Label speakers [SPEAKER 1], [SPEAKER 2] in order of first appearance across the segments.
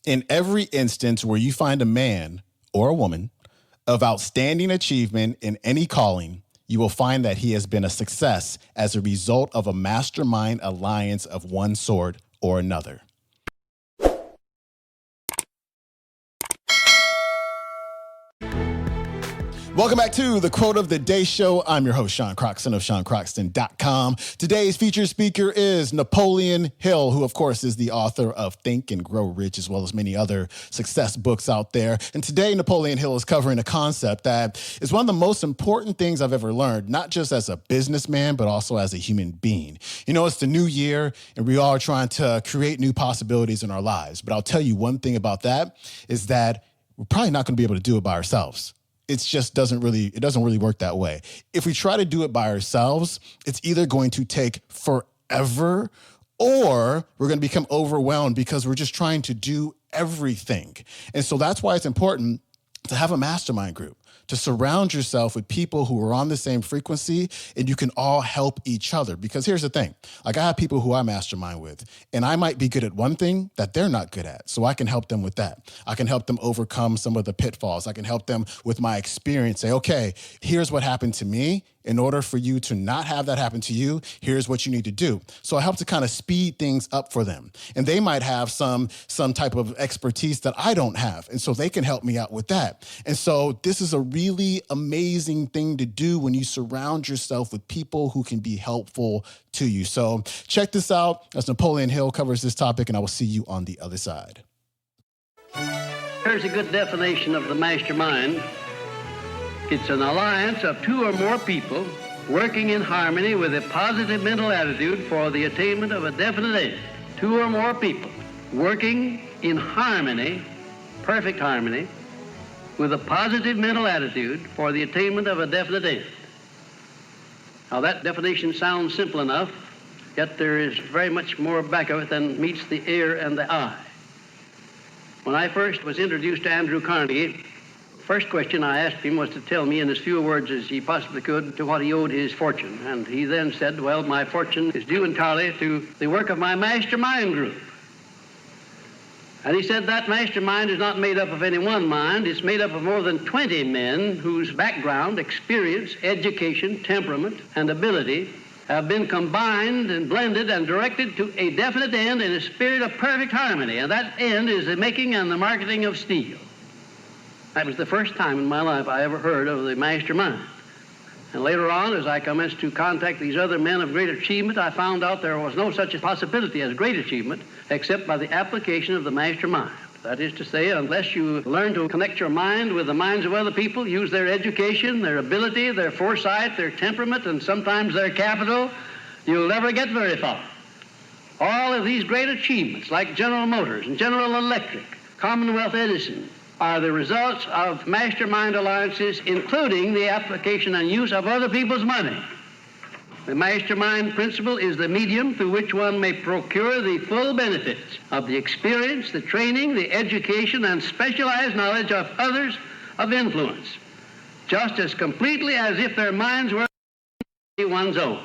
[SPEAKER 1] In every instance where you find a man or a woman of outstanding achievement in any calling, you will find that he has been a success as a result of a mastermind alliance of one sort or another. Welcome back to the Quote of the Day Show. I'm your host, Sean Croxton of SeanCroxton.com. Today's featured speaker is Napoleon Hill, who, of course, is the author of Think and Grow Rich, as well as many other success books out there. And today, Napoleon Hill is covering a concept that is one of the most important things I've ever learned, not just as a businessman, but also as a human being. You know, it's the new year, and we all are trying to create new possibilities in our lives. But I'll tell you one thing about that is that we're probably not going to be able to do it by ourselves. It just doesn't really work that way. If we try to do it by ourselves, it's either going to take forever or we're going to become overwhelmed because we're just trying to do everything. And so that's why it's important to have a mastermind group, to surround yourself with people who are on the same frequency and you can all help each other. Because here's the thing, like I have people who I mastermind with and I might be good at one thing that they're not good at. So I can help them with that. I can help them overcome some of the pitfalls. I can help them with my experience, say, okay, here's what happened to me. In order for you to not have that happen to you, here's what you need to do. So I help to kind of speed things up for them. And they might have some type of expertise that I don't have. And so they can help me out with that. And so this is a really amazing thing to do when you surround yourself with people who can be helpful to you. So check this out as Napoleon Hill covers this topic, and I will see you on the other side.
[SPEAKER 2] Here's a good definition of the mastermind. It's an alliance of two or more people working in harmony with a positive mental attitude for the attainment of a definite end. Two or more people working in harmony, perfect harmony, with a positive mental attitude for the attainment of a definite end. Now that definition sounds simple enough, yet there is very much more back of it than meets the ear and the eye. When I first was introduced to Andrew Carnegie, first question I asked him was to tell me in as few words as he possibly could to what he owed his fortune. And he then said, well, my fortune is due entirely to the work of my mastermind group. And he said that mastermind is not made up of any one mind. It's made up of more than 20 men whose background, experience, education, temperament, and ability have been combined and blended and directed to a definite end in a spirit of perfect harmony. And that end is the making and the marketing of steel. That was the first time in my life I ever heard of the mastermind. And later on, as I commenced to contact these other men of great achievement, I found out there was no such a possibility as great achievement except by the application of the mastermind. That is to say, unless you learn to connect your mind with the minds of other people, use their education, their ability, their foresight, their temperament, and sometimes their capital, you'll never get very far. All of these great achievements, like General Motors and General Electric, Commonwealth Edison, are the results of mastermind alliances, including the application and use of other people's money. The mastermind principle is the medium through which one may procure the full benefits of the experience, the training, the education, and specialized knowledge of others of influence, just as completely as if their minds were one's own.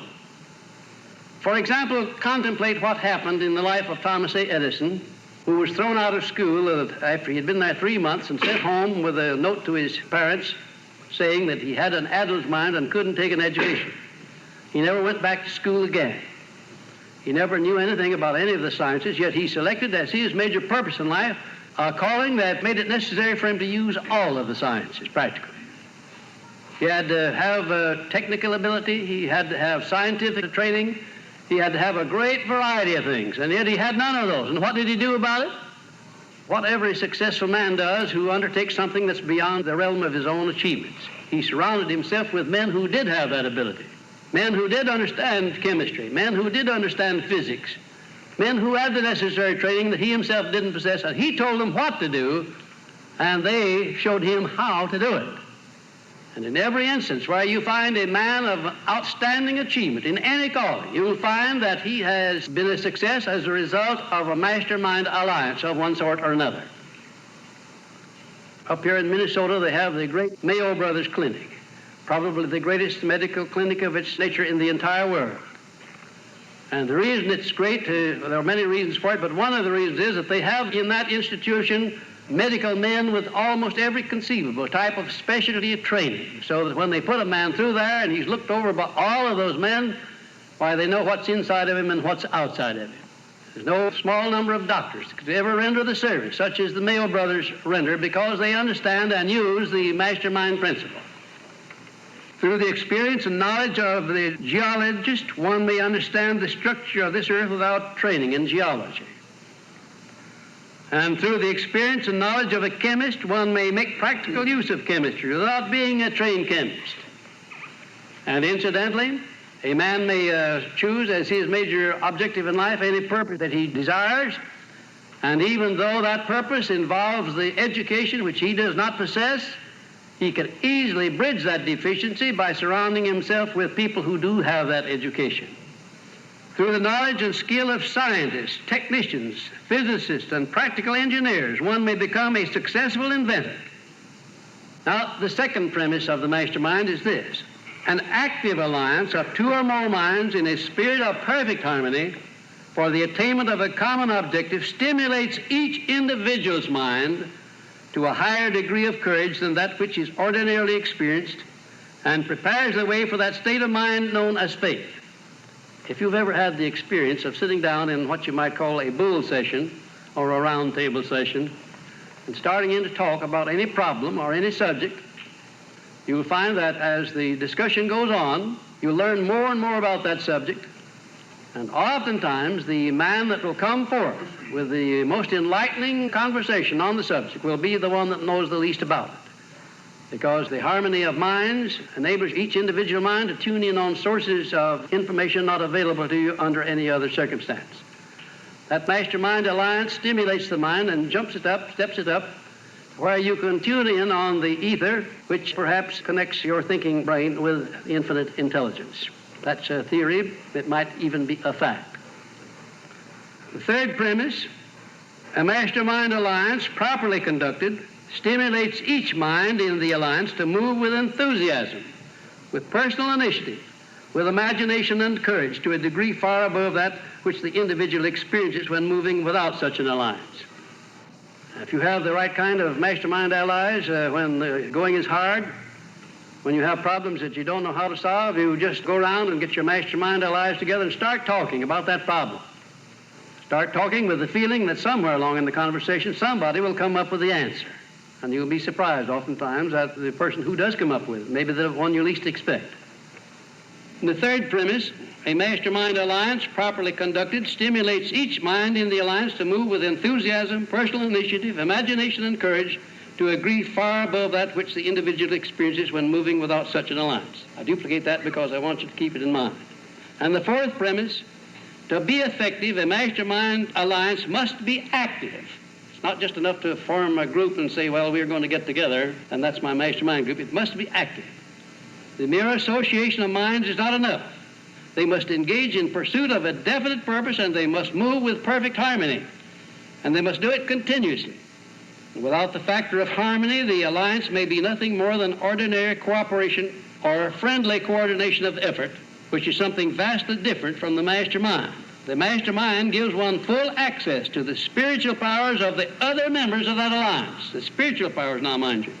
[SPEAKER 2] For example, contemplate what happened in the life of Thomas A. Edison, who was thrown out of school after he had been there 3 months and sent home with a note to his parents saying that he had an adult mind and couldn't take an education. He never went back to school again. He never knew anything about any of the sciences, yet he selected as his major purpose in life a calling that made it necessary for him to use all of the sciences practically. He had to have technical ability, he had to have scientific training, he had to have a great variety of things, and yet he had none of those. And what did he do about it? What every successful man does who undertakes something that's beyond the realm of his own achievements. He surrounded himself with men who did have that ability, men who did understand chemistry, men who did understand physics, men who had the necessary training that he himself didn't possess, and he told them what to do, and they showed him how to do it. And in every instance where you find a man of outstanding achievement in any calling, you'll find that he has been a success as a result of a mastermind alliance of one sort or another. Up here in Minnesota, they have the great Mayo Brothers Clinic, probably the greatest medical clinic of its nature in the entire world. And the reason it's great, there are many reasons for it, but one of the reasons is that they have in that institution medical men with almost every conceivable type of specialty of training, so that when they put a man through there and he's looked over by all of those men, why, they know what's inside of him and what's outside of him. There's no small number of doctors that could ever render the service, such as the Mayo brothers render, because they understand and use the mastermind principle. Through the experience and knowledge of the geologist, one may understand the structure of this earth without training in geology. And through the experience and knowledge of a chemist, one may make practical use of chemistry without being a trained chemist. And incidentally, a man may choose as his major objective in life any purpose that he desires, and even though that purpose involves the education which he does not possess, he can easily bridge that deficiency by surrounding himself with people who do have that education. Through the knowledge and skill of scientists, technicians, physicists, and practical engineers, one may become a successful inventor. Now, the second premise of the mastermind is this: an active alliance of two or more minds in a spirit of perfect harmony for the attainment of a common objective stimulates each individual's mind to a higher degree of courage than that which is ordinarily experienced, and prepares the way for that state of mind known as faith. If you've ever had the experience of sitting down in what you might call a bull session or a round table session and starting in to talk about any problem or any subject, you'll find that as the discussion goes on, you'll learn more and more about that subject, and oftentimes the man that will come forth with the most enlightening conversation on the subject will be the one that knows the least about it, because the harmony of minds enables each individual mind to tune in on sources of information not available to you under any other circumstance. That mastermind alliance stimulates the mind and jumps it up, steps it up, where you can tune in on the ether, which perhaps connects your thinking brain with infinite intelligence. That's a theory. It might even be a fact. The third premise, a mastermind alliance properly conducted stimulates each mind in the alliance to move with enthusiasm, with personal initiative, with imagination and courage to a degree far above that which the individual experiences when moving without such an alliance. If you have the right kind of mastermind allies, when the going is hard, when you have problems that you don't know how to solve, you just go around and get your mastermind allies together and start talking about that problem. Start talking with the feeling that somewhere along in the conversation somebody will come up with the answer. And you'll be surprised oftentimes at the person who does come up with it, maybe the one you least expect. And the third premise, a mastermind alliance properly conducted stimulates each mind in the alliance to move with enthusiasm, personal initiative, imagination, and courage to a degree far above that which the individual experiences when moving without such an alliance. I duplicate that because I want you to keep it in mind. And the fourth premise, to be effective, a mastermind alliance must be active. It's not just enough to form a group and say, well, we're going to get together, and that's my mastermind group. It must be active. The mere association of minds is not enough. They must engage in pursuit of a definite purpose, and they must move with perfect harmony. And they must do it continuously. Without the factor of harmony, the alliance may be nothing more than ordinary cooperation or friendly coordination of effort, which is something vastly different from the mastermind. The mastermind gives one full access to the spiritual powers of the other members of that alliance. The spiritual powers now, mind you.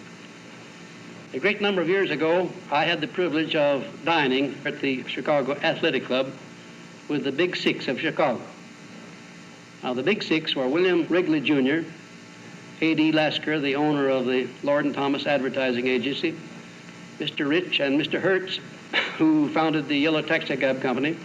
[SPEAKER 2] A great number of years ago, I had the privilege of dining at the Chicago Athletic Club with the Big Six of Chicago. Now, the Big Six were William Wrigley, Jr., A.D. Lasker, the owner of the Lord and Thomas Advertising Agency, Mr. Rich and Mr. Hertz, who founded the Yellow Taxicab Company,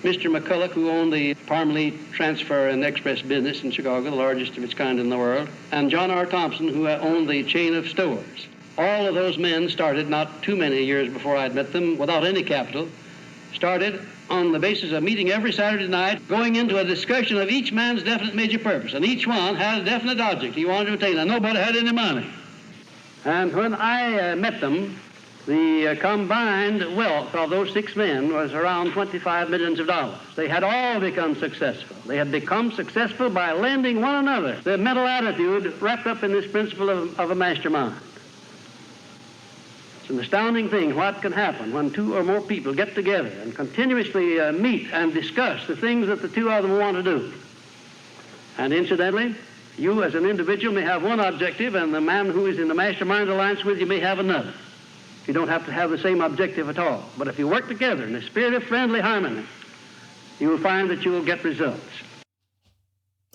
[SPEAKER 2] Mr. McCulloch, who owned the Parmalee Transfer and Express business in Chicago, the largest of its kind in the world, and John R. Thompson, who owned the chain of stores. All of those men started, not too many years before I'd met them, without any capital, started on the basis of meeting every Saturday night, going into a discussion of each man's definite major purpose, and each one had a definite object he wanted to attain, and nobody had any money. And when I met them, the combined wealth of those six men was around $25 million. They had all become successful. They had become successful by lending one another the mental attitude wrapped up in this principle of a mastermind. It's an astounding thing what can happen when two or more people get together and continuously meet and discuss the things that the two of them want to do. And incidentally, you as an individual may have one objective, and the man who is in the Mastermind alliance with you may have another. You don't have to have the same objective at all. But if you work together in a spirit of friendly harmony, you will find that you will get results.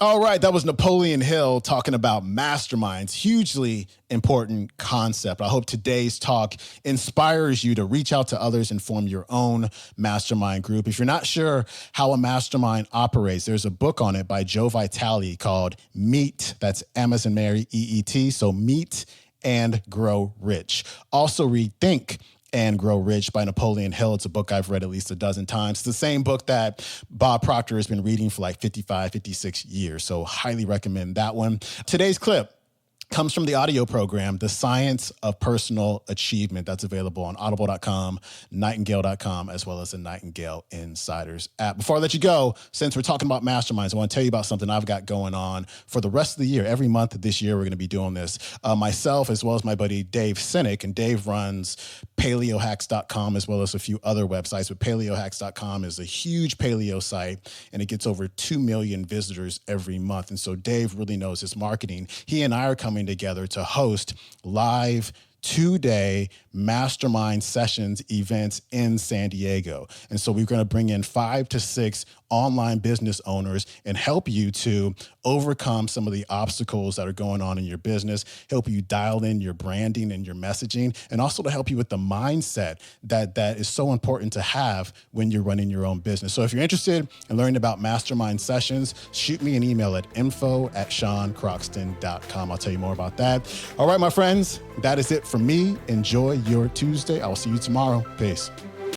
[SPEAKER 1] All right, that was Napoleon Hill talking about masterminds, hugely important concept. I hope today's talk inspires you to reach out to others and form your own mastermind group. If you're not sure how a mastermind operates, there's a book on it by Joe Vitale called Meet, that's M as in Mary, EET, so Meet and Grow Rich. Also read Think and Grow Rich by Napoleon Hill. It's a book I've read at least a dozen times. It's the same book that Bob Proctor has been reading for like 55, 56 years. So highly recommend that one. Today's clip comes from the audio program, The Science of Personal Achievement. That's available on audible.com, nightingale.com, as well as the Nightingale Insiders app. Before I let you go, since we're talking about masterminds, I want to tell you about something I've got going on for the rest of the year. Every month this year, we're going to be doing this. Myself, as well as my buddy Dave Sinek, and Dave runs paleohacks.com, as well as a few other websites. But paleohacks.com is a huge paleo site, and it gets over 2 million visitors every month. And so Dave really knows his marketing. He and I are coming together to host live 2-day mastermind sessions events in San Diego. And so we're going to bring in 5 to 6 online business owners and help you to overcome some of the obstacles that are going on in your business, help you dial in your branding and your messaging, and also to help you with the mindset that is so important to have when you're running your own business. So if you're interested in learning about mastermind sessions, shoot me an email at info@SeanCroxton.com. I'll tell you more about that. All right, my friends, that is it for me. Enjoy your Tuesday. I will see you tomorrow. Peace.